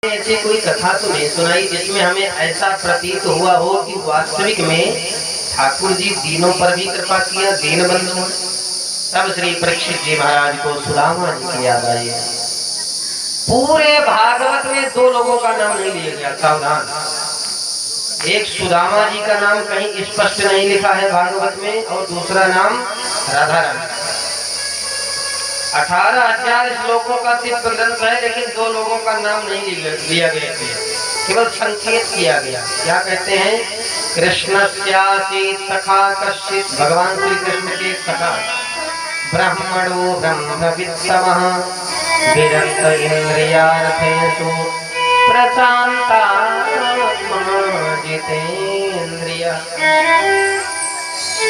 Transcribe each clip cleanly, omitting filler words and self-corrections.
ने ऐसी कोई कथा तो नहीं सुनाई जिसमें हमें ऐसा प्रतीत हुआ हो कि वास्तविक में ठाकुर जी दीनों पर भी कृपा किया, दीन बंधु। तब श्री परीक्षित जी महाराज को सुदामा जी की याद आई। पूरे भागवत में दो लोगों का नाम नहीं लिया गया, सावधान। एक सुदामा जी का नाम कहीं स्पष्ट नहीं लिखा है भागवत में, और दूसरा नाम राधा रानी। 18,000 श्लोकों का दिव्य ग्रंथ है, लेकिन दो लोगों का नाम नहीं लिया गया, केवल संकेत किया गया। क्या कहते हैं? कृष्णस्यासीत् सखा कश्चित्, भगवान श्री कृष्ण के सखा ब्रह्मणो ब्रह्मवित्तमः विरक्त इंद्रियार्थेषु प्रशांतात्मा जितेंद्रिय।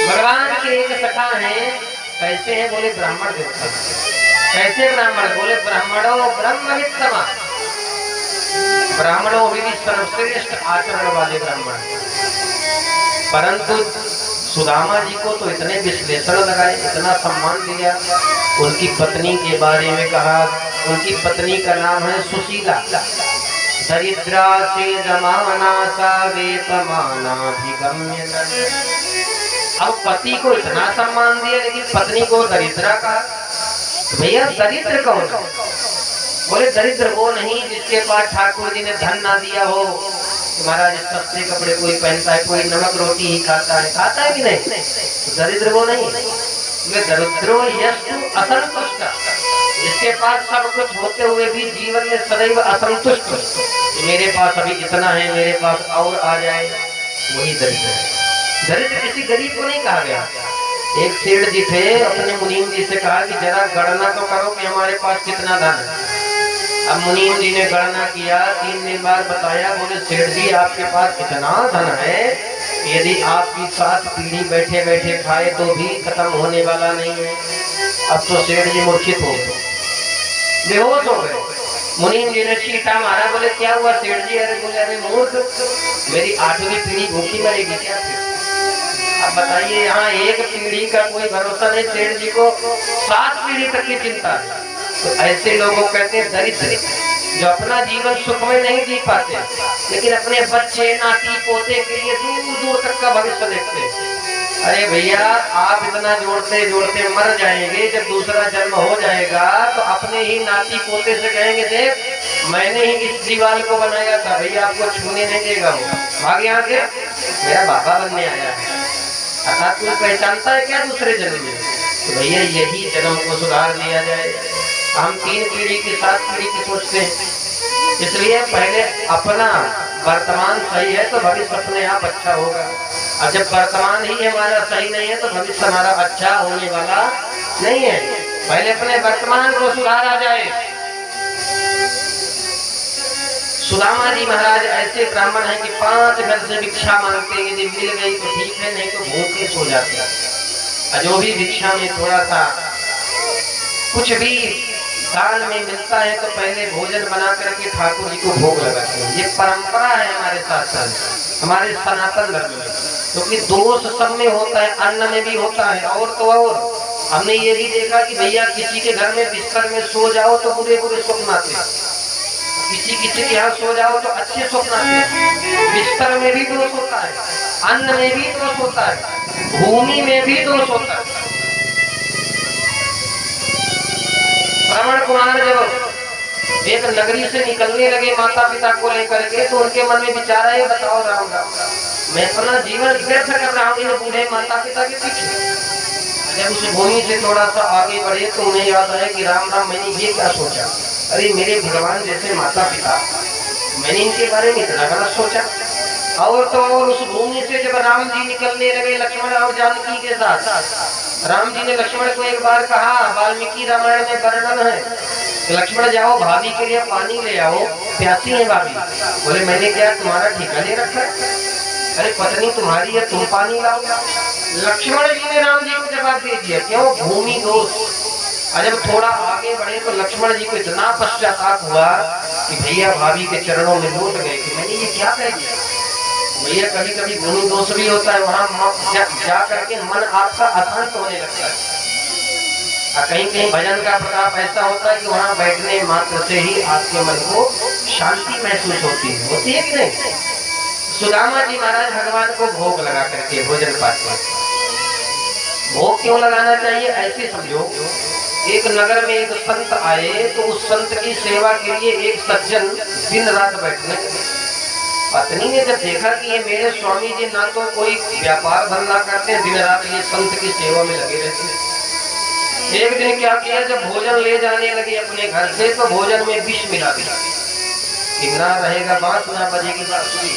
भगवान के एक सखा हैं। कैसे हैं? बोले ब्राह्मण देवता। कैसे ब्राह्मण? बोले ब्राह्मणो ब्रह्मवित्तमः, ब्राह्मणों भी सर्वश्रेष्ठ आचरण वाले ब्राह्मण। परंतु सुदामा जी को तो इतने विश्लेषण लगाए, इतना सम्मान दिया। उनकी पत्नी के बारे में कहा, उनकी पत्नी का नाम है सुशीला। दरिद्रा से जमाना सा वेपमानाभिगम्य। अब पति को इतना सम्मान दिया, लेकिन पत्नी को दरिद्रा कहा। भैया दरिद्र कौन है? बोले दरिद्र वो नहीं जिसके पास ठाकुर जी ने धन ना दिया हो। महाराज सस्ते कपड़े कोई पहनता है, कोई नमक रोटी ही खाता है कि नहीं? तो दरिद्र वो नहीं। दरिद्रो यस्तु असंतुष्ट, जिसके पास सब कुछ होते हुए भी जीवन में सदैव असंतुष्ट। मेरे पास अभी इतना है, मेरे पास और आ जाए, वही दरिद्र है। दरिद्र किसी गरीब को नहीं कहा गया। एक सेठ जी थे, अपने मुनीम जी से कहा कि जरा गणना तो करो कि हमारे पास कितना धन है। अब मुनीम जी ने गणना किया, 3 दिन बाद बताया। बोले सेठ जी आपके पास इतना धन है, यदि आपकी 7 पीढ़ी बैठे बैठे खाए तो भी खत्म होने वाला नहीं है। अब तो सेठ जी मूर्छित हो गए, बेहोश हो गए। मुनीम जी ने चीटा मारा। बोले क्या हुआ सेठ जी? अरे बोले अरे मूर्ख, मेरी 8वीं पीढ़ी भूखी मरेगी क्या? अब बताइए, यहाँ एक पीढ़ी का कोई भरोसा नहीं, सेठ जी को 7 पीढ़ी तक की चिंता है। तो ऐसे लोगों को कहते हैं दरिद्र, जो अपना जीवन सुख में नहीं जी पाते, लेकिन अपने बच्चे नाती पोते के लिए दूर दूर तक का भविष्य देखते हैं। अरे भैया आप इतना जोड़ते जोड़ते मर जाएंगे, जब दूसरा जन्म हो जाएगा तो अपने ही नाती पोते से कहेंगे देख मैंने ही इस दीवार को बनाया था, भैया आपको छूने नहीं देगा। वो भाग यहाँ से, मेरा बाबा बनने आया है। अर्थात कोई पहचानता है क्या दूसरे जन्म में? तो भैया यही जन्म को सुधार लिया जाए। हम 3 पीढ़ी की 7 पीढ़ी की सोचते हैं। इसलिए पहले अपना वर्तमान सही है तो भविष्य अपने आप अच्छा होगा, और जब वर्तमान ही हमारा सही नहीं है तो भविष्य हमारा अच्छा होने वाला नहीं है। पहले अपने वर्तमान को सुधारा जाए। सुदामा जी महाराज ऐसे ब्राह्मण हैं कि 5 घर से भिक्षा मांगते हैं, यदि मिल गई तो ठीक है, नहीं तो भूखे सो जाते हैं। जो भी भिक्षा में थोड़ा सा कुछ भी दान में मिलता है तो पहले भोजन बना करके ठाकुर जी को भोग लगाते हैं। ये परंपरा है हमारे शास्त्र, हमारे सनातन धर्म में। क्योंकि दोष सब में होता है, अन्न में भी होता है। और तो और हमने ये भी देखा कि भैया किसी के घर में बिस्तर में सो जाओ तो बुरे बुरे स्वप्न आते हैं, किसी के यहाँ सो जाओ तो अच्छे स्वप्न आते हैं। बिस्तर में भी दोष होता है, अन्न में भी दोष होता है, भूमि में भी दोष होता है। श्रवण कुमार जब एक नगरी से निकलने लगे माता पिता को लेकर के, तो उनके मन में विचार है बताओ राम राम मैं अपना जीवन व्यर्थ कर रहा हूँ इन बूढ़े माता पिता के पीछे। जब उस भूमि से थोड़ा सा आगे बढ़े तो उन्हें याद आया कि राम राम मैंने ये क्या सोचा, अरे मेरे भगवान जैसे माता पिता, मैंने इनके बारे में इतना गलत सोचा। और तो और उस भूमि से जब राम जी निकलने लगे लक्ष्मण और जानकी के साथ, राम जी ने लक्ष्मण को एक बार कहा, वाल्मीकि रामायण में वर्णन है, लक्ष्मण जाओ भाभी के लिए पानी ले आओ, प्यासी है भाभी। बोले मैंने क्या तुम्हारा ठेका ले रखा है? अरे पत्नी तुम्हारी है, तुम पानी लाओ। लक्ष्मण जी ने राम जी को जवाब दे दिया, क्यों? भूमि दोष। और जब थोड़ा आगे बढ़े तो लक्ष्मण जी को इतना पश्चाताप हुआ कि भैया भाभी के चरणों में लौट गए कि मैंने ये क्या कह दिया। भैया कभी कभी भूमि दोष भी होता है, वहां जा करके मन आपका अशांत होने लगता है। कहीं कहीं भजन का प्रताप ऐसा होता है कि वहां बैठने मात्र से ही आपके मन को शांति महसूस होती है कि नहीं। सुदामा जी महाराज भगवान को भोग लगा करके भोजन पाठ में, भोग क्यों लगाना चाहिए ऐसे समझो, एक नगर में एक संत आए तो उस संत की सेवा के लिए एक सज्जन दिन रात बैठने लगे। पत्नी ने जब देखा कि ये मेरे स्वामी जी ना तो कोई व्यापार धंधा करते हैं, दिन रात ये संत की सेवा में लगे रहते हैं। एक दिन क्या किया, जब भोजन ले जाने लगे अपने घर से तो भोजन में विष मिला दिया कि ना रहेगा बांस ना बजेगी बांसुरी।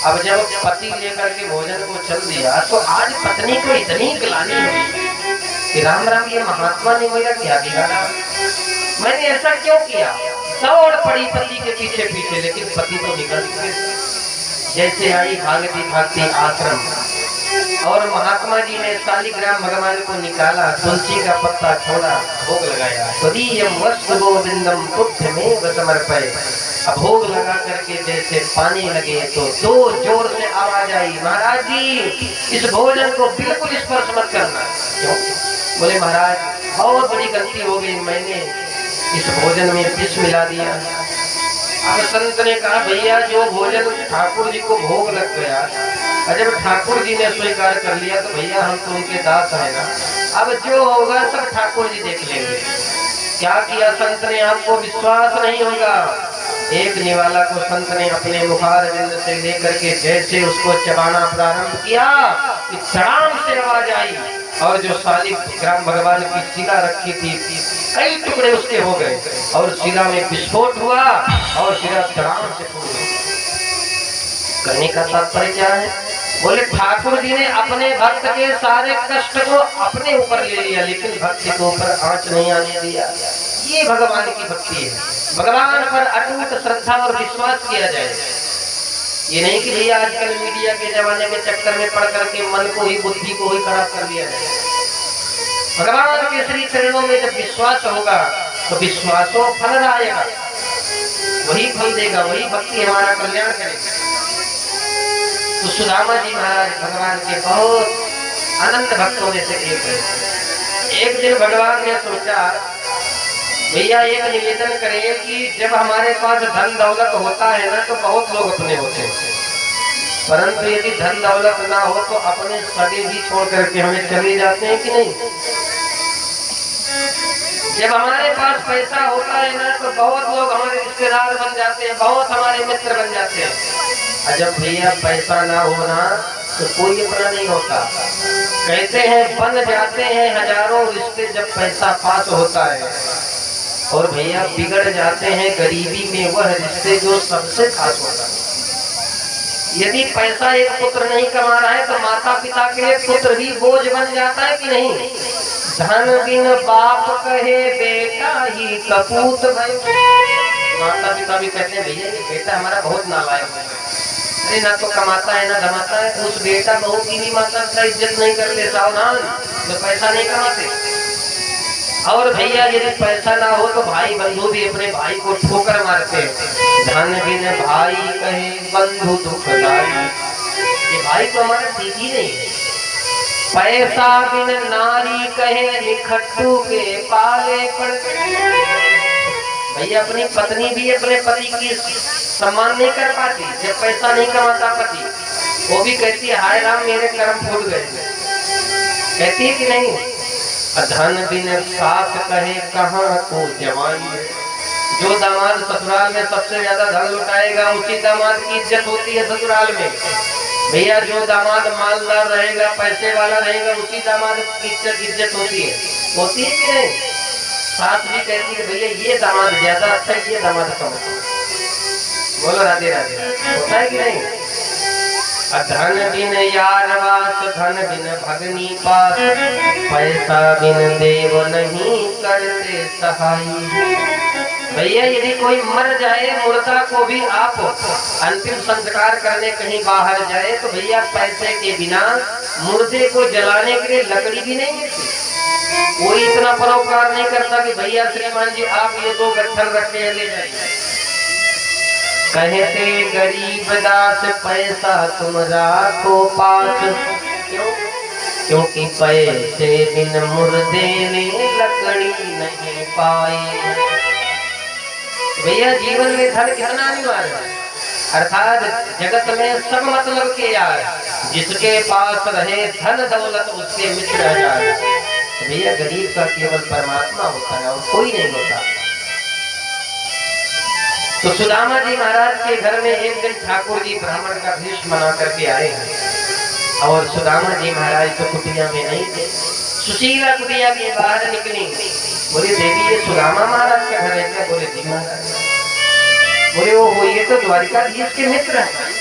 अब जब पति लेकर के भोजन को चल दिया तो आज पत्नी को इतनी गिलानी हुई कि राम राम ये महात्मा ने मेरा क्या बिगाड़ा, मैंने ऐसा क्यों किया। दौड़ पड़ी पति के पीछे पीछे, लेकिन पति तो निकल गए। जैसे आई भागती भागती आश्रम और महात्मा जी ने शालिग्राम भगवान को निकाला, तुलसी का पत्ता छोड़ा, भोग लगाया। तदीयम वस्तु गोविंदम तुभ्यमेव समर्पये। अब भोग लगा करके जैसे पानी लगे तो दो जोर से आवाज आई, महाराज जी इस भोजन को बिल्कुल स्पर्श मत करना। क्यों? बोले महाराज बहुत बड़ी गलती हो गई, मैंने इस भोजन में विष मिला दिया। अब संत ने कहा भैया जो भोजन ठाकुर जी को भोग लग गया, और जब ठाकुर जी ने स्वीकार कर लिया तो भैया हम तो उनके दास है ना, अब जो होगा सब ठाकुर जी देख लेंगे। क्या किया संत ने, आपको विश्वास नहीं होगा, एक निवाला को संत ने अपने मुखारविंद से लेकर के जैसे उसको चबाना प्रारंभ किया कि धड़ाम से आवाज आई और जो शालिग्राम भगवान की शिला रखी थी कई टुकड़े उसके हो गए और शिला में विस्फोट हुआ और शिला धड़ाम से फूट गई। कहने का तात्पर्य क्या है, बोले ठाकुर जी ने अपने भक्त के सारे कष्ट को अपने ऊपर ले लिया, लेकिन भक्ति के ऊपर आंच नहीं आने दिया। ये भगवान की भक्ति है, भगवान पर अटूट श्रद्धा और विश्वास किया जाए। ये नहीं कि भैया आजकल मीडिया के जमाने के चक्कर में पड़ करके मन को ही बुद्धि को ही खराब कर दिया जाए। भगवान के श्री चरणों में जब विश्वास होगा तो विश्वासों फल आएगा, वही फल देगा, वही भक्ति हमारा कल्याण करेगी। तो सुदामा जी महाराज भगवान के बहुत अनंत भक्तों में से एक है। एक दिन भगवान ने सोचा भैया एक निवेदन करें कि जब हमारे पास धन दौलत होता है ना तो बहुत लोग अपने होते हैं, परंतु यदि धन दौलत ना हो तो अपने सगे भी छोड़ करके हमें चले जाते हैं कि नहीं। जब हमारे पास पैसा होता है ना तो बहुत लोग हमारे रिश्तेदार बन जाते हैं, बहुत हमारे मित्र बन जाते हैं, और जब भैया पैसा ना होना तो कोई अपना नहीं होता। कहते हैं बन जाते हैं हजारों रिश्ते जब पैसा पास होता है, और भैया बिगड़ जाते हैं गरीबी में वह रिश्ते जो सबसे खास होता है। यदि पैसा एक पुत्र नहीं कमा रहा है तो माता पिता के लिए पुत्र ही बोझ बन जाता है कि नहीं। धन बिन बाप कहे बेटा ही कपूत भाई, माता पिता भी कहते हैं भैया ये बेटा हमारा बहुत नालायक है, अरे ना तो कमाता है ना धमाता है। उस बेटा बहू की भी माता पिता इज्जत नहीं करते, सावधान जो पैसा नहीं कमाते। और भैया यदि पैसा ना हो तो भाई बंधु भी अपने भाई को ठोकर मारते हैं। धन बिन भाई कहे बंधु दुखदाई, ये भाई तो हमारा ठीक ही नहीं है। पैसा बिन नारी कहे निखट्टू के पाले पड़, भैया अपनी पत्नी भी अपने पति की सम्मान नहीं कर पाती जब पैसा नहीं कमाता पति, वो भी कहती है हाय राम मेरे कर्म फूट गए, कहती है कि नहीं। धन बिन सास कहे कहाँ को जवाई है, जो दामाद ससुराल में सबसे ज्यादा धन लुटाएगा उसी दामाद की इज्जत होती है ससुराल में। भैया जो दामाद मालदार रहेगा पैसे वाला रहेगा उसी दामाद की इज्जत होती है कि नहीं। सास भी कहती है भैया ये दामाद ज्यादा अच्छा है, ये दामाद कम अच्छा है। बोलो राधे राधे, होता है कि नहीं। धन बिन यार वास धन बिन भगनी पास, पैसा बिन देव नहीं करते सहाय। भैया यदि कोई मर जाए मुर्दा को भी आप अंतिम संस्कार करने कहीं बाहर जाए तो भैया पैसे के बिना मुर्दे को जलाने के लिए लकड़ी भी नहीं मिलती। कोई इतना परोपकार नहीं करता कि भैया श्रीमान जी आप ये 2 गट्ठर रखे ले जाइए। कहते गरीब दास पैसा तुम राखो पास, क्यों? क्योंकि पैसे बिन मुर्दे ने लकड़ी नहीं पाई। भैया जीवन में धन कितना अनिवार्य है, अर्थात जगत में सब मतलब के यार, जिसके पास रहे धन दौलत उसके मित्र हजार। भैया गरीब का केवल परमात्मा होता है और कोई नहीं होता। तो सुदामा जी महाराज के घर में एक दिन ठाकुर जी ब्राह्मण का भेष बना करके आए हैं और सुदामा जी महाराज तो कुटिया में नहीं थे। सुशीला कुटिया के बाहर निकली, बोले देवी ये सुदामा महाराज का घर है क्या? बोले जी महाराज। बोले वो ये तो द्वारिकाधीश के मित्र हैं।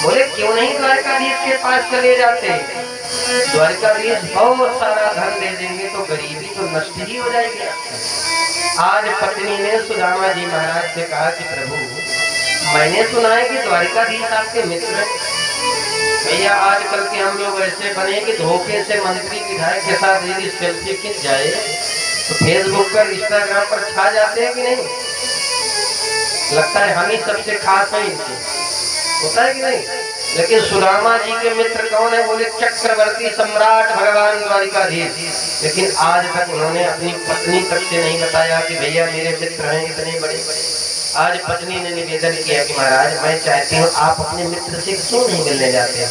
बोले क्यों नहीं द्वारिकाधीश के पास चले जाते? द्वारिकाधीश बहुत सारा धन दे देंगे तो गरीबी तो नष्ट ही हो जाएगी। आज पत्नी ने सुदामा जी महाराज से कहा कि प्रभु मैंने सुना है कि द्वारिकाधीश आपके मित्र हैं। भैया आजकल के हम लोग ऐसे बने कि धोखे से मंत्री विधायक के साथ यदि सेल्फी खिंच जाए तो फेसबुक पर इंस्टाग्राम पर छा जाते हैं कि नहीं? लगता है हम ही सबसे खास है इनसे, होता है कि नहीं? लेकिन सुदामा जी के मित्र कौन है? बोले चक्रवर्ती सम्राट भगवान द्वारिकाधीश। लेकिन आज तक उन्होंने अपनी पत्नी तक से नहीं बताया कि भैया मेरे मित्र हैं इतने बड़े बड़े। आज पत्नी ने निवेदन किया कि महाराज मैं चाहती हूँ आप अपने मित्र से क्यों नहीं मिलने जाते?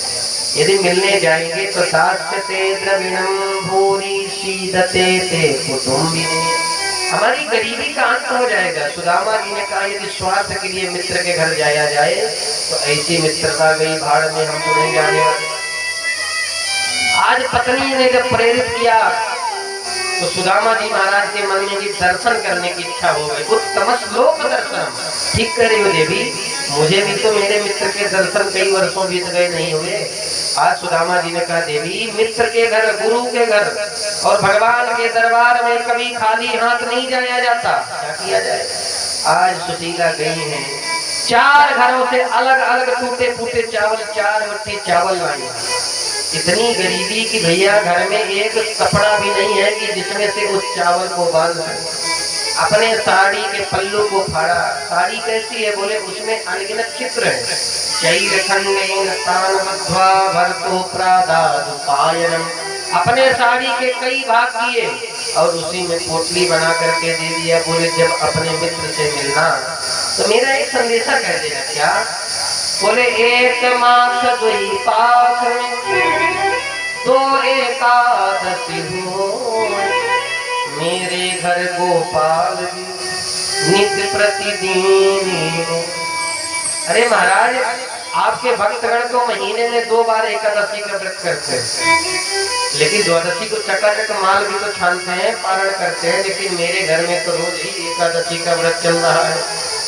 यदि मिलने जाएंगे तो दास्यते द्रविणं भूरि सीदते ते कुटुंबिनी, हमारी गरीबी का अंत हो जाएगा। सुदामा जी ने कहा यदि स्वार्थ के लिए मित्र के घर जाया जाए तो ऐसी मित्रता गई भाड़ में, हम तो नहीं जाने वाले। आज पत्नी ने जब प्रेरित किया तो सुदामा जी महाराज के मन में भी दर्शन करने की इच्छा हो गई। उत्तम श्लोक दर्शन, ठीक कह रही हो देवी, मुझे भी तो मेरे मित्र के दर्शन कई वर्षों बीत गए नहीं हुए। आज सुदामा जी ने कहा देवी मित्र के घर, गुरु के घर और भगवान के दरबार में कभी खाली हाथ नहीं जाया जाता, क्या किया जाए? आज सुशीला गई है, 4 घरों से अलग अलग टूटे फूटे चावल, 4 मुट्ठी चावल लाई। इतनी गरीबी कि भैया घर में एक कपड़ा भी नहीं है कि जिसमें से उस चावल को बांध सके। अपने साड़ी के पल्लू को फाड़ा। साड़ी कैसी है? बोले उसमें अनगिनत चित्र है। अपने साड़ी के कई भाग किए और उसी में पोटली बना करके दे दिया। बोले जब अपने मित्र से मिलना तो मेरा एक संदेशा कह देना। क्या? बोले एक मास दुई पाख दो एकादशी हो, मेरे घर गोपाल नित्य प्रतिदिन। अरे महाराज आपके भक्तगण तो महीने में 2 बार एकादशी का व्रत करते हैं, लेकिन द्वादशी को चकाचक माल भी तो छानते हैं, पारण करते हैं। लेकिन मेरे घर में तो रोज ही एकादशी का व्रत चल रहा है।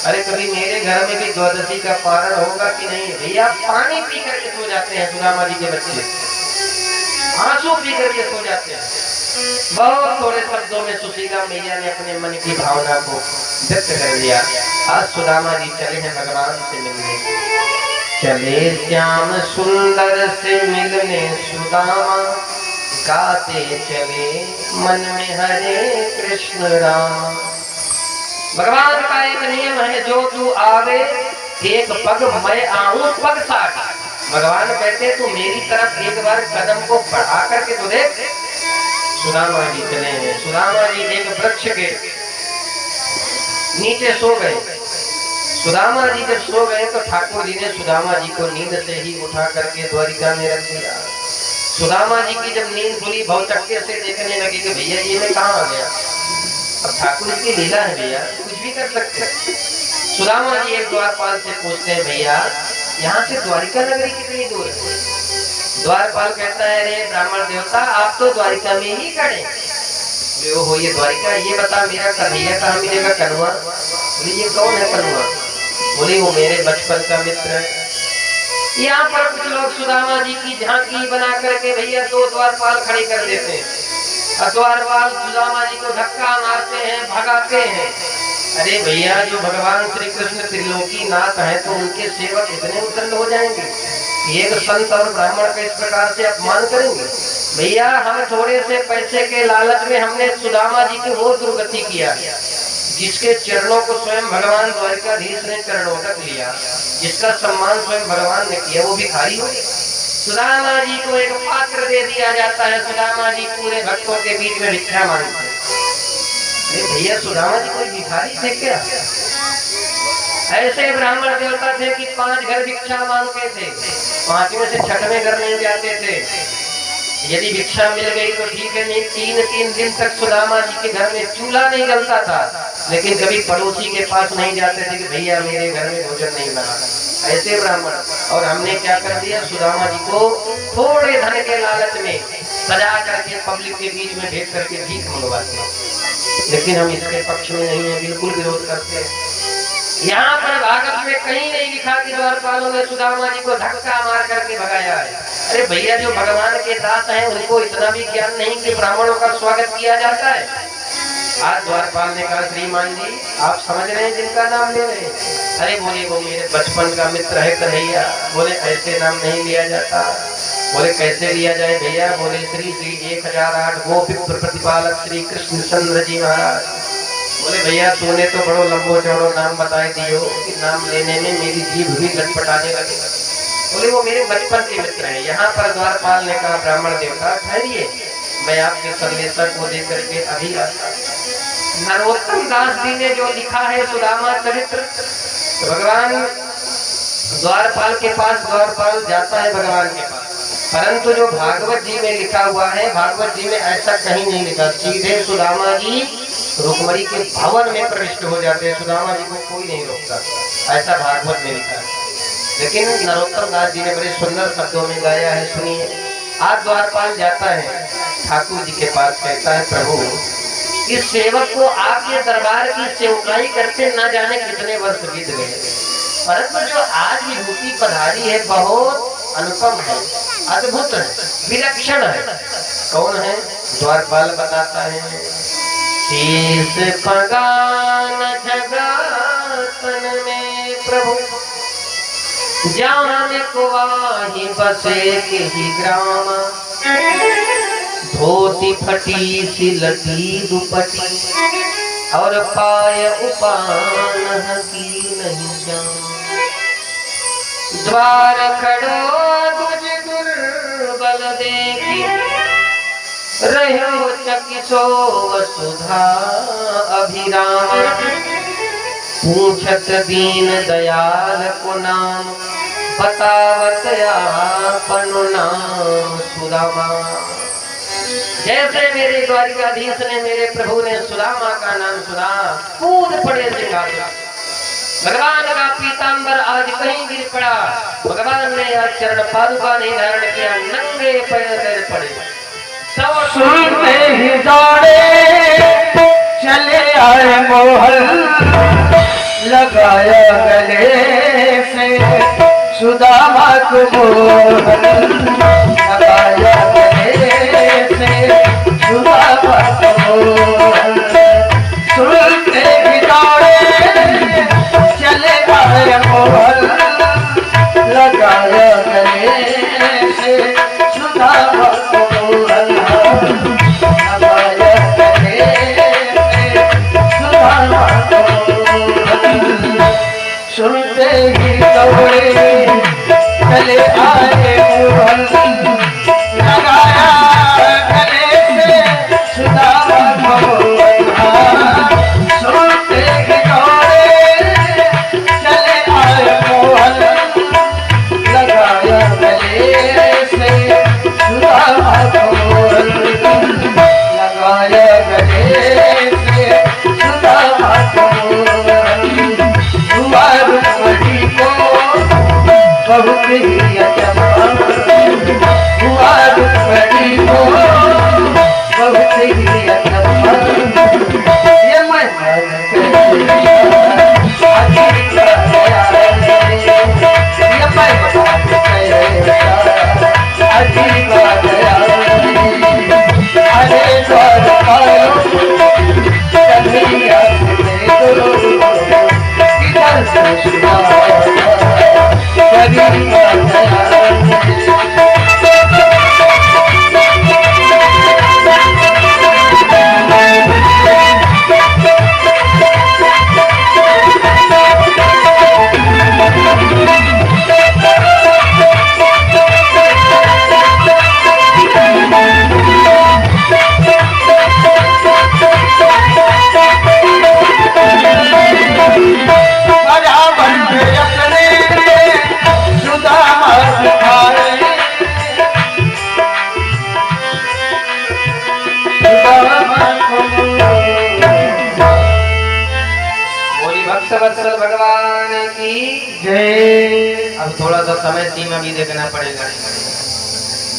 अरे कभी मेरे घर में भी द्वादशी का पारण होगा कि नहीं? भैया पानी पी करके सो जाते हैं सुदामा जी के बच्चे, आंसू पी करके सो जाते हैं। बहुत थोड़े शब्दों में सुशीला मैया ने अपने मन की भावना को व्यक्त कर दिया। आज सुदामा जी चले हैं भगवान से मिलने। चले श्याम सुंदर से मिलने सुदामा, गाते चले मन में हरे कृष्ण राम। भगवान का एक नियम है, जो तू आवे एक पग मैं आऊं पग साथ। भगवान कहते तू मेरी तरफ एक बार कदम को बढ़ा करके तो देख। सुदामा जी चले हैं। सुदामा जी एक वृक्ष के नीचे सो गए। सुदामा जी जब सो गए तो ठाकुर जी ने सुदामा जी को नींद से ही उठा करके द्वारिका में रख दिया। सुदामा जी की जब नींद खुली भौचक्के से देखने लगे कि भैया ये मैं कहाँ आ गया। अब ठाकुर जी की लीला है भैया, कुछ भी कर सकते हैं। सुदामा जी एक द्वारपाल से पूछते हैं भैया यहाँ से द्वारिका नगरी कितनी दूर है? द्वारपाल कहता है अरे ब्राह्मण देवता आप तो द्वारिका में ही खड़े। वो हो ये द्वारिका, ये बता मेरा कन्हैया कहाँ मिलेगा? कन्हुआ। बोले ये कौन है कन्हुआ? बोले वो मेरे बचपन का मित्र है। यहाँ पर कुछ लोग सुदामा जी की झांकी बना करके भैया 2 द्वारपाल खड़े कर देते हैं। द्वारपाल सुदामा जी को धक्का मारते हैं, भगाते हैं। अरे भैया जो भगवान श्री कृष्ण त्रिलोकी नाथ है तो उनके सेवक इतने उद्दंड हो जाएंगे, एक संत और ब्राह्मण का इस प्रकार से अपमान करेंगे? भैया हम थोड़े से पैसे के लालच में हमने सुदामा जी की वो दुर्गति किया जिसके चरणों को स्वयं भगवान द्वारिकाधीश ने चरणोदक लिया, जिसका सम्मान स्वयं भगवान ने किया, वो भिखारी हो। सुदामा जी को एक पात्र दे दिया जाता है। सुदामा जी पूरे भक्तों के बीच में भिक्षा मांगते हैं। भैया सुदामा जी कोई भिखारी थे क्या? ऐसे ब्राह्मण देवता थे कि 5 घर भिक्षा मांगते थे, 5 में से 6वें घर नहीं जाते थे। यदि भिक्षा मिल गई तो ठीक है, नहीं 3 दिन तक सुदामा जी के घर में चूल्हा नहीं जलता था, लेकिन कभी पड़ोसी के पास नहीं जाते थे कि भैया मेरे घर में भोजन नहीं बना। ऐसे ब्राह्मण। और हमने क्या कर दिया, सुदामा जी को थोड़े धन के लालच में सजा करके पब्लिक के बीच में भेज करके भीख मंगवाते। लेकिन हम इसके पक्ष में नहीं है, बिल्कुल विरोध करते हैं। यहाँ पर भागवत में कहीं नहीं लिखा कि द्वारपालों ने सुदामा जी को धक्का मार करके भगाया है। अरे भैया, जो भगवान के दास हैं उनको इतना भी ज्ञान नहीं कि ब्राह्मणों का स्वागत किया जाता है। आज द्वारपाल ने कहा, श्रीमान जी आप समझ रहे हैं जिनका नाम ले रहे हैं? अरे बोले वो मेरे बचपन का मित्र है कन्हैया। बोले ऐसे नाम नहीं लिया जाता। बोले कैसे लिया जाए भैया? बोले श्री श्री 1008 गोपित्र प्रतिपालक श्री कृष्ण चंद्र जी महाराज। बोले भैया तूने तो बड़ो लंबो चौड़ो नाम बताए दियो कि नाम लेने में मेरी जीभ भी लटपटाने लगे। बोले वो मेरे बचपन के मित्र हैं। यहाँ पर द्वारपाल ने कहा, ब्राह्मण देवता ठहरिए, मैं आपके संदेशक को देकर के अभी आता। नरोत्तम दास जी ने जो लिखा है सुदामा चरित्र, तो भगवान द्वारपाल के पास, द्वारपाल जाता है भगवान के पास, परंतु जो भागवत जी में लिखा हुआ है, भागवत जी में ऐसा कहीं नहीं लिखा। सीधे सुदामा जी रुक्मणी के भवन में प्रविष्ट हो जाते हैं, सुदामा जी को कोई नहीं रोकता, ऐसा भागवत में लिखा है। लेकिन नरोत्तम दास जी ने बड़े सुंदर शब्दों में गाया है, सुनिए। आज द्वारपाल जाता है ठाकुर जी के पास, कहता है प्रभु इस सेवक को आपके दरबार की सेवकाई करते न जाने कितने वर्ष बीत गए, परंतु जो आज विभूति पधारी है बहुत अनुपम है, अद्भुत है, विलक्षण है। कौन है? द्वारपाल बताता है, शीश पगान जगातन में प्रभु जान को वाही बसे के ही ग्राम, धोती फटी सी लटी दुपटी और पाय उपान की नहीं जान, द्वार खड़ो तुझ दुर्बल देखी रहो चकिसो वसुधा अभिराम, पूछत दीन दयाल को नाम बतावत आपन नाम सुदामा। जैसे मेरे द्वारिकाधीश ने, मेरे प्रभु ने सुदामा का नाम सुना, कूद पड़े सिंहासन। भगवान का पीतांबर आज कहीं गिर पड़ा, भगवान ने आज चरण पादुका नहीं धारण किया, नंगे पैर पैर पड़े। सुनते ही दौड़े चले आए मोहल, लगाया गले से सुदामा को मोहल, लगाया गले से सुदामा को मोहल। सुनते ही दौड़े चले आए मोहल, लगाया गले से सुदामा को मोहल, लगाया गले से सुदामा को मोहल। सुनते ही दौड़े चले आए मोहल, लगाया गले से सुदामा को मोहल। सुनते ही दौड़े चले आए मोहल, लगाया गले से सुदामा को मोहल, लगाया गले से सुदामा को मोहल। हुआ रुक्मणी को बहुत ही अचंभा, हुआ रुक्मणी को बहुत ही अचंभा, ये मैं भक्त वत्सल भगवान की जय। अब थोड़ा सा समय सीमा भी देखना पड़ेगा।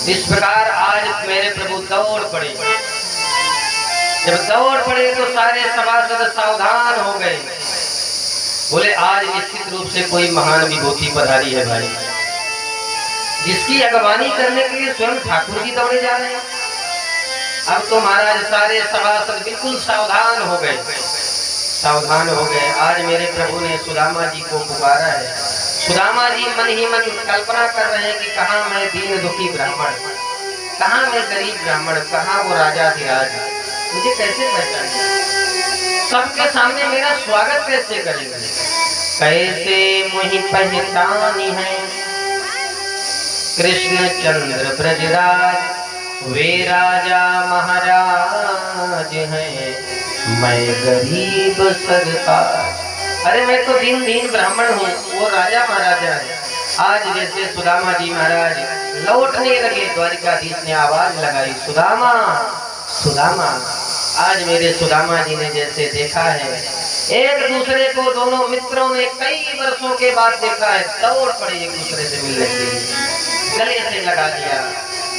इस प्रकार आज मेरे प्रभु दौड़ पड़े। जब दौड़ पड़े तो सारे सभासद सावधान हो गए। बोले आज निश्चित रूप से कोई महान विभूति पधारी है भाई, जिसकी अगवानी करने के लिए स्वयं ठाकुर जी दौड़े जा रहे हैं। अब तो महाराज सारे सभासद बिल्कुल सावधान हो गए, सावधान हो गए। आज मेरे प्रभु ने सुदामा जी को पुकारा है। सुदामा जी मन ही मन कल्पना कर रहे हैं कि कहाँ मैं दीन दुखी ब्राह्मण, कहाँ मैं गरीब ब्राह्मण, कहाँ वो राजाधिराज, मुझे कैसे पहचानेंगे, सबके सामने मेरा स्वागत कैसे करेंगे, कैसे मुझे पहचानी है कृष्ण चंद्र ब्रजराज, वे राजा महाराज हैं, मैं गरीब सरकार। अरे मैं तो दीन दीन ब्राह्मण हूँ, वो राजा महाराजा है। आज जैसे सुदामा जी महाराज लौटने लगे, द्वारिकाधीश ने आवाज लगाई, सुदामा सुदामा। आज मेरे सुदामा जी ने जैसे देखा है, एक दूसरे को दोनों मित्रों ने कई वर्षों के बाद देखा है, दौड़ पड़े एक दूसरे से मिलने के लिए, गले से लगा लिया।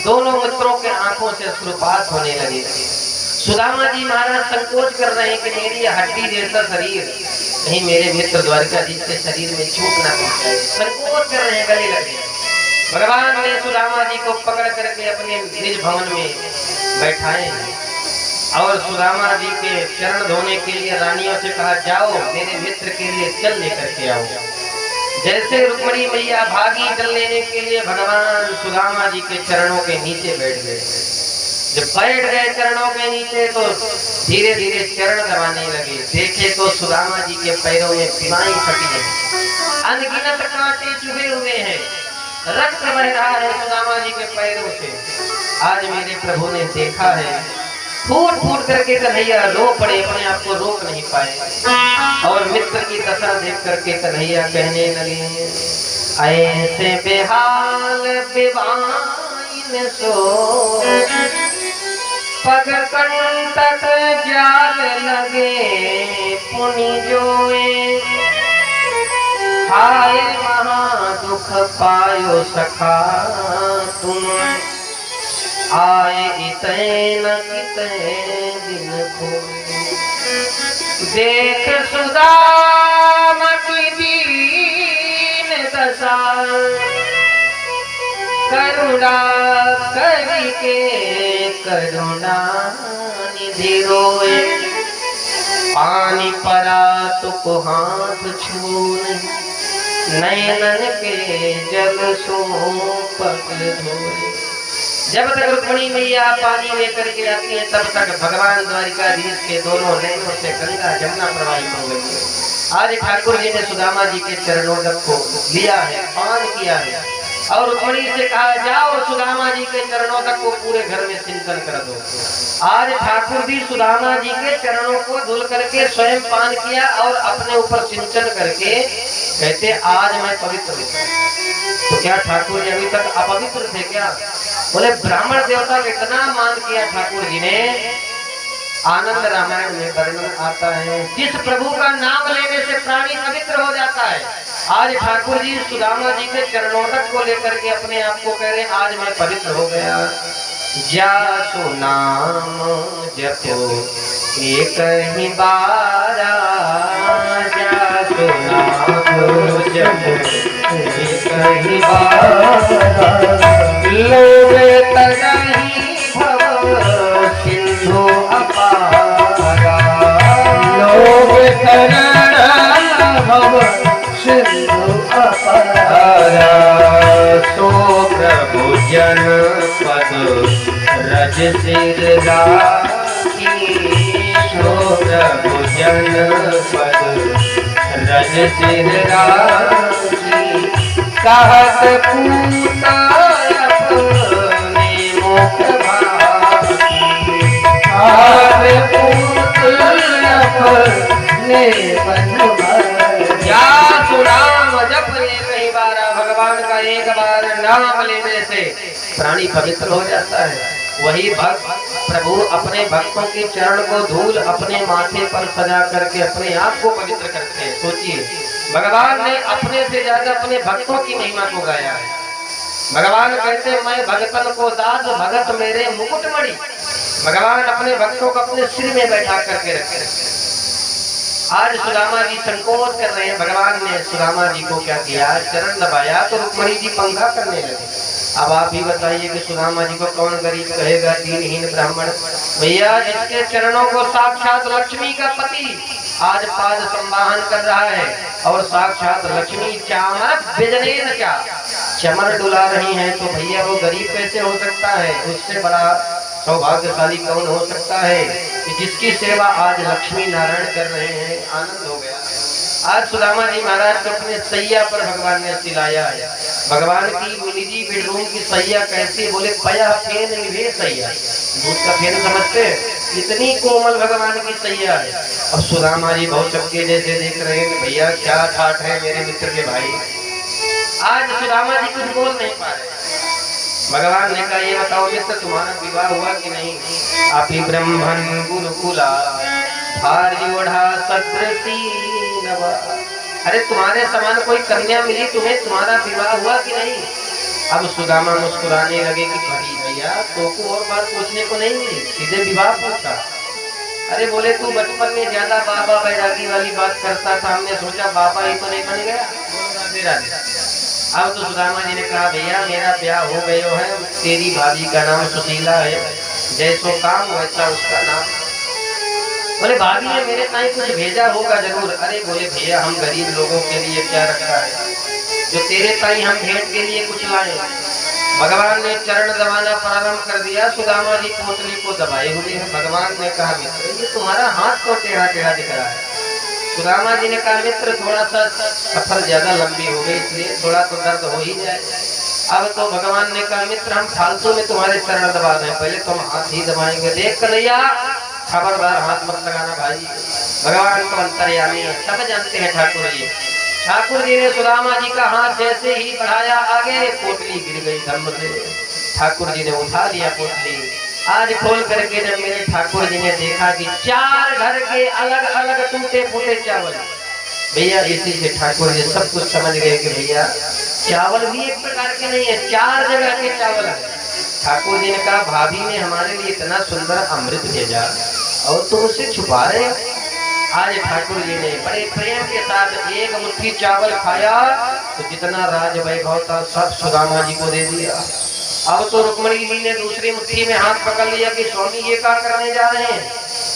दोनों मित्रों के आंखों से अश्रुपात होने लगे। सुदामा जी महाराज संकोच कर रहे हैं कि मेरी हड्डी जैसा शरीर कहीं मेरे मित्र द्वारिकाधीश के शरीर में चोट ना पहुंचाए, संकोच कर रहे हैं, गले लगे। भगवान ने सुदामा जी को पकड़ करके अपने निज भवन में बैठाए और सुदामा जी के चरण धोने के लिए रानियों से कहा, जाओ मेरे मित्र के लिए जल लेकर के आओ। जैसे रुक्मणी मैया भागी जल लेने के लिए, भगवान सुदामा जी के चरणों के नीचे बैठ गए। जब बैठ गए चरणों के नीचे तो धीरे धीरे चरण दबाने लगे। देखे तो सुदामा जी के पैरों में बीमारी फटी है, अनगिनत कांटे चुभे हुए हैं, रक्त बह रहा है सुदामा जी के पैरों से। आज मेरे प्रभु ने देखा है, फूट फूट करके कन्हैया रो पड़े, अपने आप को रोक नहीं पाए और मित्र की दशा देख करके कन्हैया कहने लगे, ऐसे बेहाल बेवाइन सो पग कंटक जाग लगे पुनि जोए, हाय महा दुख पायो सखा तुम, आए इतने न कितने दिन को। देख सुदामा की दीन दशा, करुणा करके करुणा निधि रोए, पानी परा तो हाथ छूने, नयनन के जल सो पग धोए। जब तक रुक्मणी मैया पानी लेकर के आती है, तब तक भगवान द्वारिकाधीश के दोनों नैनों से गंगा जमुना प्रवाहित हो गई है। आज ठाकुर जी ने सुदामा जी के चरणों तक को लिया है, पान किया है और रुक्मणी से कहा, जाओ सुदामा जी के चरणों तक को पूरे घर में सिंचन कर दो। आज ठाकुर जी सुदामा जी के चरणों को धुल करके स्वयं पान किया और अपने ऊपर सिंचन करके कहते, आज मैं पवित्र हूं। तो क्या ठाकुर जी अभी तक अपवित्र थे क्या? बोले ब्राह्मण देवता का इतना मान किया ठाकुर जी ने। आनंद रामायण में वर्णन आता है, जिस प्रभु का नाम लेने से प्राणी पवित्र हो जाता है। आज ठाकुर जी सुदामा जी के चरणों तक को लेकर के अपने आप को कह रहे, आज मैं पवित्र हो गया। जासु नाम जपो एक ही बारा, जासु नाम जपो एक ही बारा, लोभे तरही भव सिंधु अपारा, लोभे तरही भव सिंधु अपारा, सो प्रभु जन पद रज सिर राखी, सो प्रभु जन पद रज सिर राखी, कहत पूता अपने मुख भाखी, कहत पूता अपने मन भाखी। या सुनाम जप ले कई बार, भगवान का एक बार नाम लेने से प्राणी पवित्र हो जाता है। वही भक्त प्रभु अपने भक्तों के चरण को धूल अपने माथे पर सजा करके अपने आप को पवित्र करते हैं। सोचिए, भगवान ने अपने से ज्यादा अपने भक्तों की महिमा को गाया है। भगवान कहते हैं, मैं भगतन को दास भगत मेरे मुकुटमणि। भगवान अपने भक्तों को अपने सिर में बैठा करके रखे। आज सुदामा जी संकोच कर रहे हैं। भगवान ने सुदामा जी को क्या किया, चरण दबाया तो रुक्मणी जी पंखा करने लगे। अब आप ही बताइए कि सुदामा जी को कौन गरीब कहेगा, दीनहीन ब्राह्मण। भैया, जिसके चरणों को साक्षात लक्ष्मी का पति आज पाद संवाहन कर रहा है और साक्षात लक्ष्मी चामर बिजनेन क्या चमर डुला रही हैं, तो भैया वो गरीब कैसे हो सकता है? उससे बड़ा सौभाग्यशाली कौन हो सकता है कि जिसकी सेवा आज लक्ष्मी नारायण कर रहे हैं। आनंद हो गया। आज सुदामा जी महाराज को अपने सैया पर भगवान ने सिलाया है। भगवान की निजी बेडरूम की सैया कैसी, बोले पया फेन निभे सैया, दूध का फेन समझते हैं, इतनी कोमल भगवान की सैया है। अब सुदामा जी बहुत चक्के जैसे देख रहे हैं, भैया क्या ठाठ है मेरे मित्र के भाई। आज सुदामा जी कुछ बोल नहीं पा रहे। भगवान ने कहा, ये बताओ मित्र, तुम्हारा विवाह हुआ कि नहीं? आपी ब्रह्मन गुरुकुला भारी ओढ़ा सदृशी नवा। अरे तुम्हारे समान कोई कन्या मिली तुम्हें, तुम्हारा विवाह हुआ कि नहीं? अब सुदामा मुस्कुराने लगे कि बड़ी भैया तो को और बात पूछने को नहीं मिली, सीधे विवाह पूछा। अरे बोले, तू बचपन में ज्यादा बाबा बैरागी वाली बात करता था, हमने सोचा बाबा ही तो नहीं बन गया। अब तो सुदामा जी ने कहा, भैया मेरा ब्याह हो गयो है, तेरी भाभी का नाम सुशीला है, जैसो काम वैसा उसका नाम। बोले, भाभी ने मेरे ताई कुछ भेजा होगा जरूर। अरे बोले, भैया हम गरीब लोगों के लिए क्या रखा है जो तेरे ताई हम भेंट के लिए कुछ लाए। भगवान ने चरण दबाना प्रारंभ कर दिया। सुदामा जी पोटली को दबाए हुए हैं। भगवान ने कहा, मित्र ये तुम्हारा हाथ तो टेढ़ा टेढ़ा दिख रहा है। सुदामा जी ने कहा, मित्र थोड़ा सा सफर ज्यादा लंबी हो गई, इसलिए थोड़ा तो दर्द हो ही जाए। अब तो भगवान ने कहा, मित्र हम फालतू में तुम्हारे चरण दबा दें, पहले तुम हाथ ही दबाएंगे। देख कन्हैया, खबरदार हाथ मत लगाना भाई। भगवान तो अंतर्यामी है, सब जानते हैं ठाकुर जी। ठाकुर जी ने सुदामा जी का हाथ जैसे ही बढ़ाया आगे, पोटली गिर गई धर्म से। ठाकुर जी ने उठा लिया पोटली। आज खोल करके जब मेरे ठाकुर जी ने देखा कि 4 घर के अलग अलग टूटे फूटे चावल, भैया इसी से ठाकुर जी सब कुछ समझ गए कि भैया चावल भी एक प्रकार के नहीं है, 4 जगह के चावल है। ठाकुर जी ने कहा, भाभी ने हमारे लिए इतना सुंदर अमृत भेजा और तुम उसे छुपा रहे हो। आज ठाकुर जी ने बड़े प्रेम के साथ एक मुट्ठी चावल खाया तो जितना राज वैभव था सब सुदामा जी को दे दिया। अब तो रुक्मणी जी ने दूसरी मुट्ठी में हाथ पकड़ लिया कि स्वामी ये क्या करने जा रहे हैं?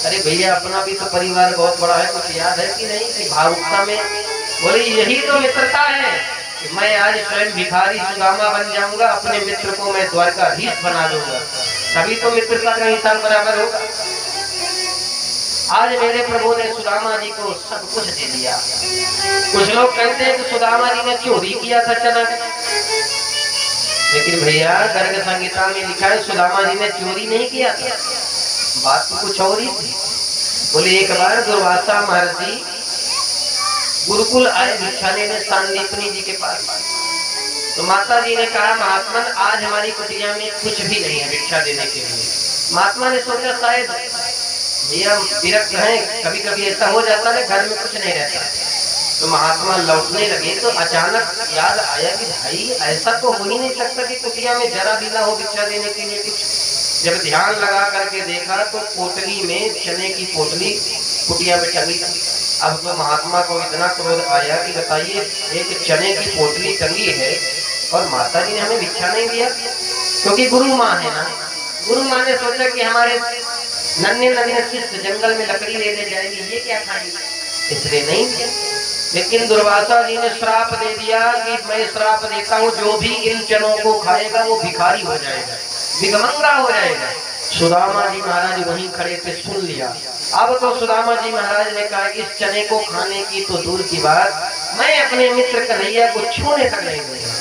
अरे भैया अपना भी तो परिवार बहुत बड़ा है, कुछ याद है कि नहीं कि भावुकता में। बोले, यही तो मित्रता है कि मैं आज स्वयं भिखारी सुदामा बन जाऊंगा, अपने मित्र को मैं द्वारकाधीश बना दूंगा, तभी तो मित्रता का हिसाब बराबर होगा। आज मेरे प्रभु ने सुदामा जी को सब कुछ दे दिया। कुछ लोग कहते हैं कि सुदामा जी ने चोरी किया था चना, लेकिन भैया गर्ग संहिता में लिखा है सुदामा जी ने चोरी नहीं किया था, बात तो कुछ और ही थी। बोले, एक बार दुर्वासा महर्षि गुरुकुल आए भिक्षा लेने सांदीपनी जी के पास, तो माता जी ने कहा, महात्मन आज हमारी कुटिया में कुछ भी नहीं है भिक्षा देने के लिए। महात्मा ने सोचा शायद भैया विरक्त हैं, कभी कभी ऐसा हो जाता है घर में कुछ नहीं रहता। तो महात्मा लौटने लगे तो अचानक याद आया कि भाई ऐसा तो हो ही नहीं सकता कि कुटिया में जरा भी ना हो भिक्षा देने के लिए कुछ। जब ध्यान लगा करके देखा तो पोटली में चने की पोटली कुटिया में टंगी थी। अब तो महात्मा को इतना क्रोध आया कि बताइए, एक चने की पोटली टंगी है और माता जी ने हमें भिक्षा नहीं दिया, क्योंकि गुरु माँ है ना। गुरु माँ ने सोचा कि हमारे नन्हे नन्हे शिष्य जंगल में लकड़ी लेने जाएंगे, ये क्या खाएंगे, इसलिए नहीं दिया। लेकिन दुर्वासा जी ने श्राप दे दिया कि मैं श्राप देता हूँ, जो भी इन चनों को खाएगा वो भिखारी हो जाएगा, भिखमंगा हो जाएगा। सुदामा जी महाराज वहीं खड़े थे, सुन लिया। अब तो सुदामा जी महाराज ने कहा, इस चने को खाने की तो दूर की बात, मैं अपने मित्र कन्हैया को छूने तक नहीं दूंगा।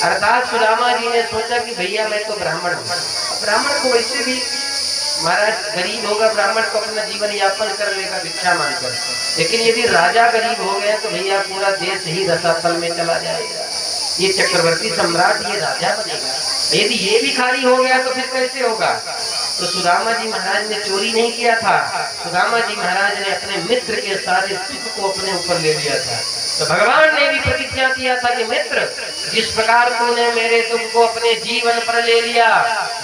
अर्थात सुदामा जी ने सोचा कि भैया मैं तो ब्राह्मण हूँ, ब्राह्मण को वैसे भी महाराज गरीब होगा, ब्राह्मण को अपना जीवन यापन कर लेगा भिक्षा मांगकर, लेकिन यदि राजा गरीब हो गया तो भैया पूरा देश ही रसातल में चला जाएगा। ये चक्रवर्ती सम्राट ये राजा बनेगा। यदि ये भी खाली हो गया तो फिर कैसे होगा? तो सुदामा जी महाराज ने चोरी नहीं किया था, सुदामा जी महाराज ने अपने मित्र के सारे सुख को अपने ऊपर ले लिया था। तो भगवान ने भी प्रतिज्ञा किया था कि मित्र, जिस प्रकार तूने मेरे दुख को अपने जीवन पर ले लिया,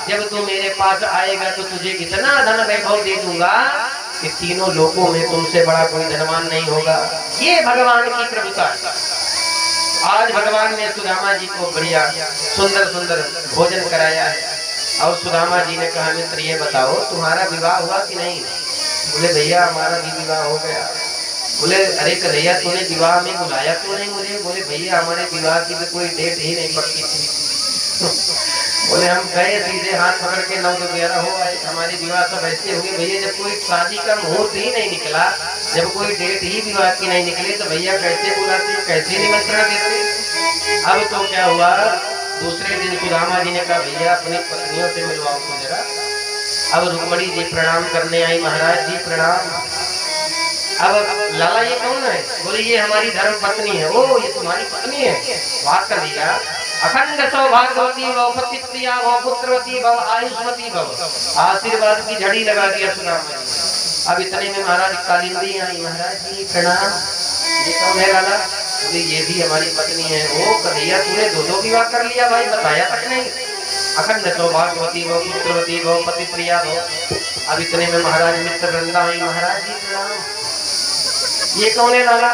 जब तू मेरे पास आएगा तो तुझे इतना धन वैभव दे दूंगा कि तीनों लोकों में तुमसे बड़ा कोई धनवान नहीं होगा। ये भगवान की प्रभुता। आज भगवान ने सुदामा जी को बढ़िया सुंदर सुंदर भोजन कराया है। और सुदामा जी ने कहा, मित्र ये बताओ तुम्हारा विवाह हुआ कि नहीं? बोले भैया हमारा भी विवाह हो गया। बोले अरे कन्हैया तूने विवाह में बुलाया तो नहीं मुझे? बोले भैया हमारे विवाह की तो कोई डेट ही नहीं पड़ती थी। बोले हम गए सीधे हाथ पकड़ के 9-11 हो आए, हमारी विवाह सब ऐसे हो गए भैया। जब कोई शादी का मुहूर्त ही नहीं निकला, जब कोई डेट ही विवाह की नहीं निकली तो भैया कैसे बुलाते, कैसे निमंत्रण देते? अब तो क्या हुआ, दूसरे दिन सुदामा जी ने कहा भैया अपनी पत्नियों से मिलवाओ तो जरा। अब रुक्मणी जी प्रणाम करने आई, महाराज जी प्रणाम। अब लाला ये कौन है? बोले ये हमारी धर्म पत्नी है। ओ ये तुम्हारी पत्नी है? बात कर दिया। अखंड सौभाग्यवती भव, पति प्रिया भव, पुत्रवती भव, आयुष्मती भव, आशीर्वाद की झड़ी लगा दिया सुदामा जी। अब इतने में महाराज कालिंदी आई, महाराज जी प्रणाम। ये कौन है लाला? बोले ये भी हमारी पत्नी है। ओ कन्हैया तूने दो विवाह कर लिया भाई, बताया तक नहीं। अखंड सौभाग्यवती भव, पुत्रवती भव, पति प्रिया भव। अब इतने में महाराज मित्र वृंदा आई, महाराज जी प्रणाम। ये कौन है लाला?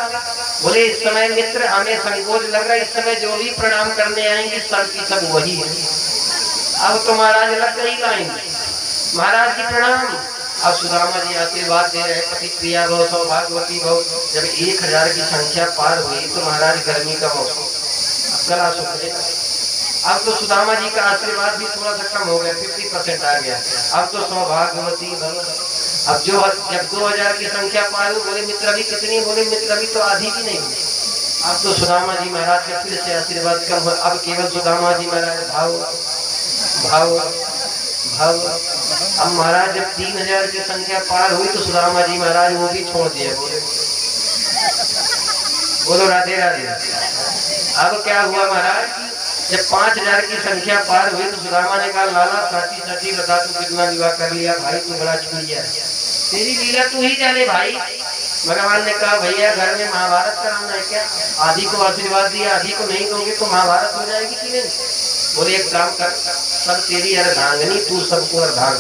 बोले इस समय मित्र हमें संकोच लग रहा है, इस समय जो भी प्रणाम करने आएंगे सब की सब वही है। अब तो महाराज लग गई लाइन, महाराज जी प्रणाम। अब सुदामा जी आशीर्वाद दे रहे, पति प्रिया भव, सौभाग्यवती भव। जब 1000 की संख्या पार हुई तो महाराज गर्मी का मौसम, गला सूख गया। अब तो सुदामा जी का आशीर्वाद भी थोड़ा सा कम हो गया, 50% आ गया। अब तो सौभाग्यवती भव। अब जब 2000 की संख्या पार हुई, बोले मित्र अभी कितनी? बोले मित्र अभी तो आधी भी नहीं हुई। अब तो सुदामा जी महाराज के फिर से आशीर्वाद कम हो, अब केवल सुदामा जी महाराज भाव भाव भाव। अब महाराज जब 3000 की संख्या पार हुई तो सुदामा जी महाराज वो भी छोड़ दिए। बोलो राधे राधे। अब क्या हुआ महाराज, जब 5000 की संख्या पार हुई तो सुदामा ने कहा लाला साथी साथी बता तू कितना विवाह कर लिया भाई, तू बड़ा छुड़िया है, तेरी लीला तू ही जाने भाई। भगवान ने कहा भैया घर में महाभारत कराना है क्या? आधी को आशीर्वाद दिया, आधी को नहीं दोगे तो महाभारत हो जाएगी कि नहीं? बोले एक काम कर, सब तेरी अर्धांगनी, तू सबको अर्धांग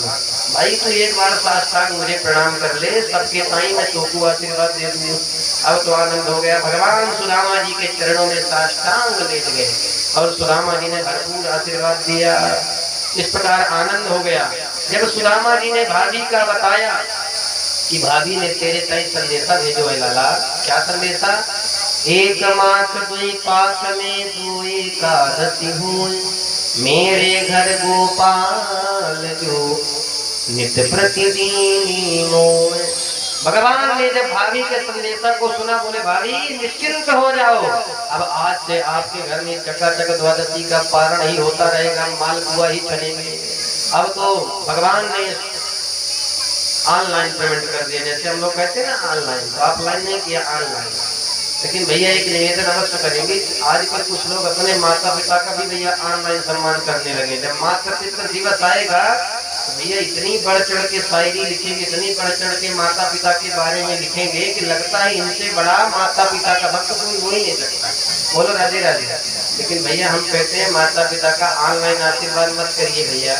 भाई। तू एक बार साष्टांग मुझे प्रणाम कर ले, सबके साईं मैं तोको आशीर्वाद दे दूं। अब तो आनंद हो गया, भगवान सुदामा जी के चरणों में साष्टांग लेट गए और सुदामा जी ने भरपूर आशीर्वाद दिया। इस प्रकार आनंद हो गया। जब सुदामा जी ने भाभी का बताया कि भाभी ने तेरे तय संदेशा भेजो है लाला। क्या संदेशा? एक मास दुई पास में दो एकादशी हुई, मेरे घर गोपाल जो नित्य प्रतिदिन मोय। भगवान ने जब भाभी के संदेशा को सुना, बोले भाभी निश्चिंत हो जाओ, अब आज से आपके घर में चकाचक द्वादशी का पारण ही होता रहेगा, मालपुआ ही चलेंगे। अब तो भगवान ने ऑनलाइन पेमेंट कर दिया, जैसे हम लोग कहते हैं ना ऑनलाइन, तो ऑफलाइन नहीं किया ऑनलाइन। लेकिन भैया एक निवेदन अवश्य करेंगे, आजकल कुछ लोग अपने माता पिता का भी भैया ऑनलाइन सम्मान करने लगे। जब माता पिता दिवस आएगा तो भैया इतनी बढ़ चढ़ के शायरी लिखेंगे, इतनी बढ़ चढ़ के माता पिता के बारे में लिखेंगे कि लगता है इनसे बड़ा माता पिता का भक्त कोई हो ही नहीं सकता। बोलो राधे राधे। लेकिन भैया हम कहते हैं माता पिता का ऑनलाइन आशीर्वाद मत करिए भैया,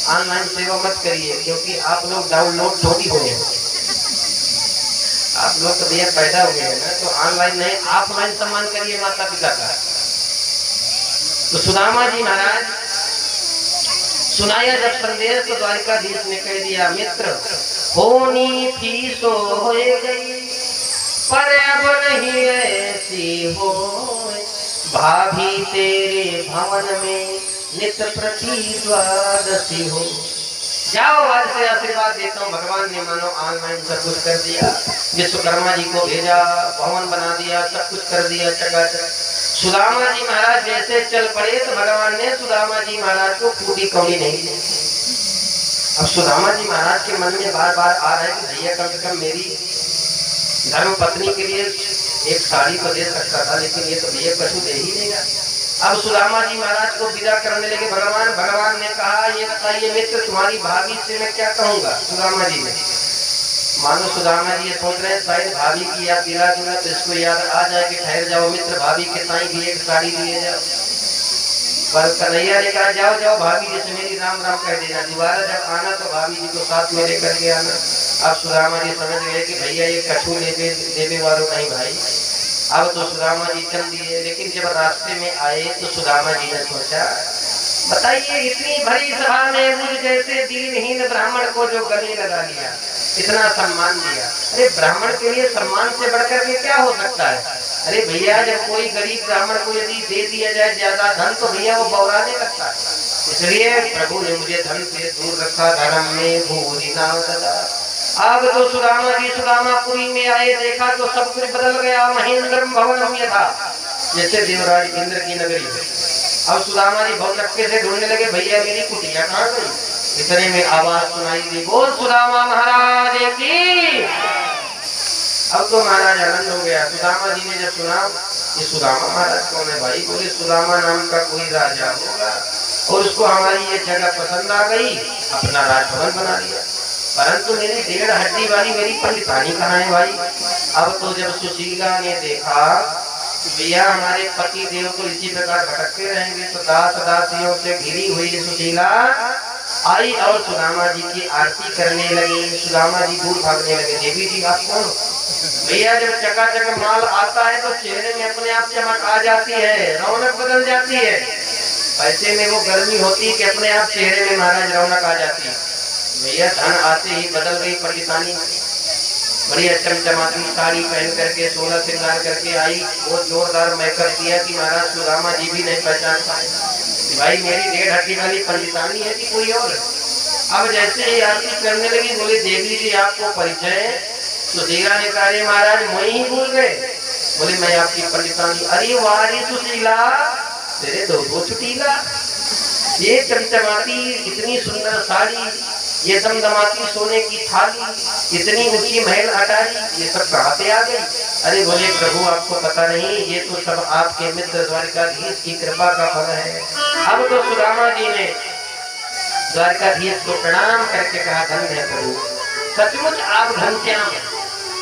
ऑनलाइन सेवा मत करिए, क्योंकि आप लोग डाउनलोड थोड़ी हो गए, आप लोग तो भैया पैदा हो गए हैं ना, तो ऑनलाइन नहीं ऑफलाइन सम्मान करिए माता पिता का। तो सुदामा जी महाराज सुनाया जब संदेश तो द्वारिकाधीश ने कह दिया मित्र होनी थी सो हो गई, पर अब नहीं ऐसी हो, भाभी तेरे भवन में नित्य प्रति द्वादशी हो। जाओ आज से आशीर्वाद देता हूँ। भगवान ने मानो ऑनलाइन सब कुछ कर दिया, विश्वकर्मा जी को भेजा, भवन बना दिया, सब कुछ कर दिया चकाचक। सुदामा जी महाराज जैसे चल पड़े तो भगवान ने सुदामा जी महाराज को पूरी कौड़ी नहीं दी। अब सुदामा जी महाराज के मन में बार बार आ रहा है कि भैया कम से कम मेरी धर्म पत्नी के लिए एक साड़ी तो दे सकता था, लेकिन ये तो भैया कछु दे ही नहीं रहा। अब सुदामा जी महाराज को विदा करने लगे भगवान। भगवान ने कहा, ये बताइए मित्र, तुम्हारी भाभी से मैं क्या कहूंगा? सुदामा जी ने, मानो सुदामा जी ये सोच रहे हैं शायद भाभी की याद दिला दूंगा तो इसको याद आ जाए कि ठहर जाओ मित्र, भाभी के ताई भी एक साड़ी दिए जाओ। पर कन्हैया ने कहा, जाओ जाओ भाभी जी से मेरी राम राम कह देना, दोबारा जब आना तो भाभी जी को साथ में लेकर के आना। अब सुदामा जी समझ गए कि भैया ये कछू देवे वालों नहीं भाई। अब तो सुदामा जी चल दिए, लेकिन जब रास्ते में आए तो सुदामा जी ने सोचा, बताइए इतनी भरी सभा में मुझ जैसे दीनहीन ब्राह्मण को जो गले लगा लिया, इतना सम्मान दिया। अरे ब्राह्मण के लिए सम्मान से बढ़कर के क्या हो सकता है? अरे भैया जब कोई गरीब ब्राह्मण को यदि दे दिया जाए ज्यादा धन तो भैया वो बौराने लगता है। इसलिए प्रभु ने मुझे धन से दूर रखा, धर्म में भूरी नाम सदा। अब तो सुदामा जी सुदामापुरी में आए, देखा तो सब कुछ बदल गया। महेंद्र भवन यथा, जैसे देवराज इंद्र की नगरी है। अब सुदामा जी बहुत नक्के से ढूंढने लगे, भैया मेरी कुटिया कहाँ गई? इतने में आवाज सुनाई दी, बोल सुदामा महाराज की। अब तो महाराज आनंद हो गया। सुदामा जी ने जब सुना, ये सुदामा महाराज कौन है भाई? बोले सुदामा नाम का कोई राजा होगा और उसको हमारी ये जगह पसंद आ गई, अपना राजभवन बना लिया। परंतु मेरी 1.5 हड्डी वाली मेरी पंडितानी कहाँ है भाई? अब तो जब सुशीला ने देखा भैया हमारे पति देव को इसी प्रकार भटकते रहेंगे, तो दास दासियों से घिरी हुई सुशीला आई और सुदामा जी की आरती करने लगी। सुदामा जी दूर भागने लगे। देवी जी आप कौन? भैया जब चकाचक माल आता है तो चेहरे में अपने आप चमक आ जाती है, रौनक बदल जाती है। ऐसे में वो गर्मी होती कि अपने आप चेहरे में महाराज रौनक आ जाती। भैया धन आते ही बदल गई पंडितानी, बढ़िया चमचमाती साड़ी पहन करके 16 श्रृंगार करके आई। बहुत जोरदार मेकअप किया कि महाराज सुदामा जी भी नहीं पहचान पाए भाई मेरी 1.5 हड्डी वाली पंडितानी है कि कोई और। अब जैसे ही आरती करने लगी, बोले देवी जी आपको परिचय? सुशीला ने कहा, महाराज मैं ही भूल गए। बोले मैं आपकी पंडितानी। अरे वारी सुशीला, तेरे दो छुटीला, ये चमचमाती इतनी सुंदर साड़ी, ये दमदमाती सोने की थाली, इतनी ऊंची महल अटारी, ये सब कहाँ से आ गई? अरे बोले प्रभु आपको पता नहीं, ये तो सब आपके मित्र द्वारकाधीश की कृपा का फल है। अब तो सुदामा जी ने द्वारकाधीश को प्रणाम करके कहा, धन्य है प्रभु, सचमुच आप घनश्याम हैं।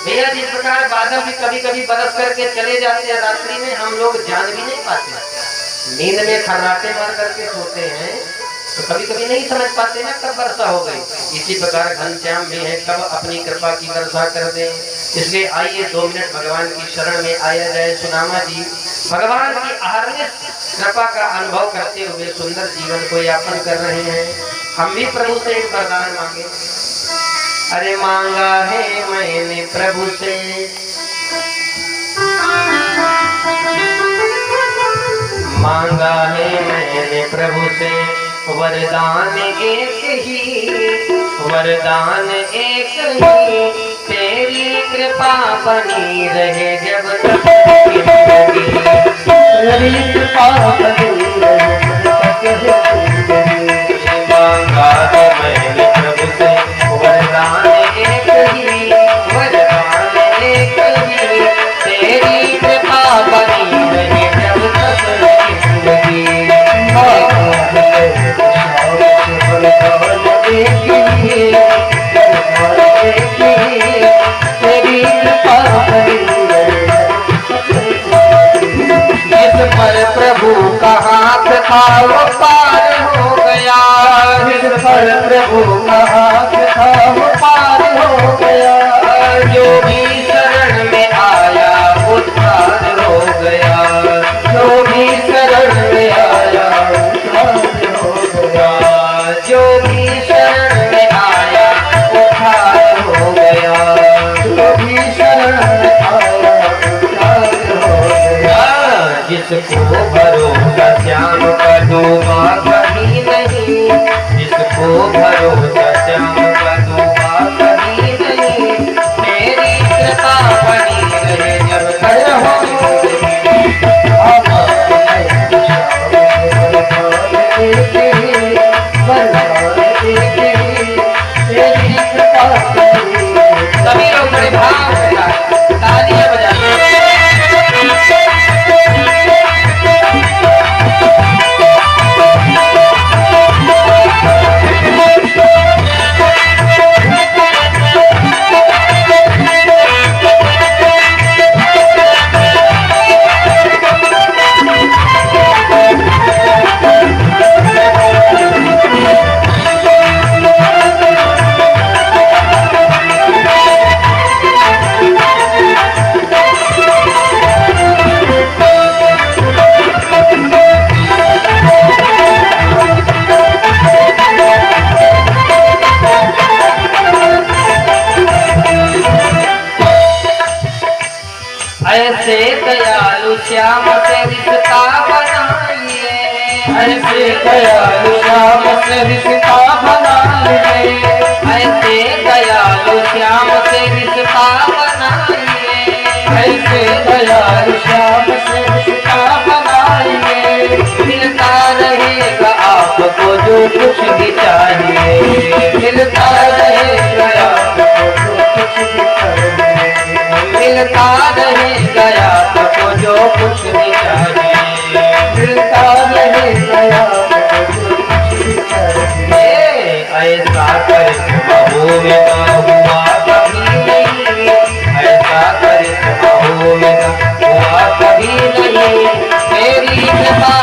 भैया जिस प्रकार बादल भी कभी कभी बरस करके चले जाते हैं रात्रि में, हम लोग जान भी नहीं पाते, नींद में खर्राटे मार करके सोते हैं तो कभी कभी नहीं समझ पाते ना कब वर्षा हो गई। इसी प्रकार घनश्याम भी है, कब अपनी कृपा की वर्षा कर दे। इसलिए आइए 2 मिनट भगवान की शरण में आया जाए। सुदामा जी भगवान की अहर्निश कृपा का अनुभव करते हुए सुंदर जीवन को यापन कर रहे हैं। हम भी प्रभु से एक वरदान मांगे। अरे मांगा है मैंने प्रभु से, मांगा है मैंने प्रभु से, वरदान एक ही, वरदान एक ही, तेरी कृपा बनी रहे जब तक जिंदगी, तेरी कृपा बनी रहे जब तक जिंदगी। मांगा है मैंने प्रभु से, वरदान एक ही, वरदान एक ही, तेरी कृपा बनी रहे जब तक जिंदगी। जिस पर प्रभु का हाथ था वो पार हो गया, जिस पर प्रभु का हाथ था वो पार हो गया, जो भी शरण में आया उद्धार हो गया, जो भी शरण में आया उद्धार हो गया, जो भी शरण में आया उद्धार हो गया, जो भी शरण में आया उद्धार हो गया। जिसको भरोसा श्याम का डूबा कभी नहीं, जिसको भरोसा श्याम का डूबा कभी नहीं, मेरी कृपा बनी रहे जब तक हो। सभी लोग बड़े भाव से तालियां बजाते हैं। श्याम से रिश्ता बनाइए, ऐसे दयालु श्याम से रिश्ता बना लिए, ऐसे दयालु श्याम से रिश्ता बनाइए, ऐसे दयालु श्याम से रिश्ता बनाइए। मिलता रहेगा आपको जो कुछ भी चाहिए, मिलता रहेगा आपको जो कुछ भी चाहिए, मिलता रहेगा आपको जो कुछ भी चाहिए, मिलता रहेगा आपको जो कुछ भी चाहिए। ऐसा कर बहू में ना हुआ कभी नहीं, ऐसा कर बहू में ना हुआ कभी नहीं, तेरी कृपा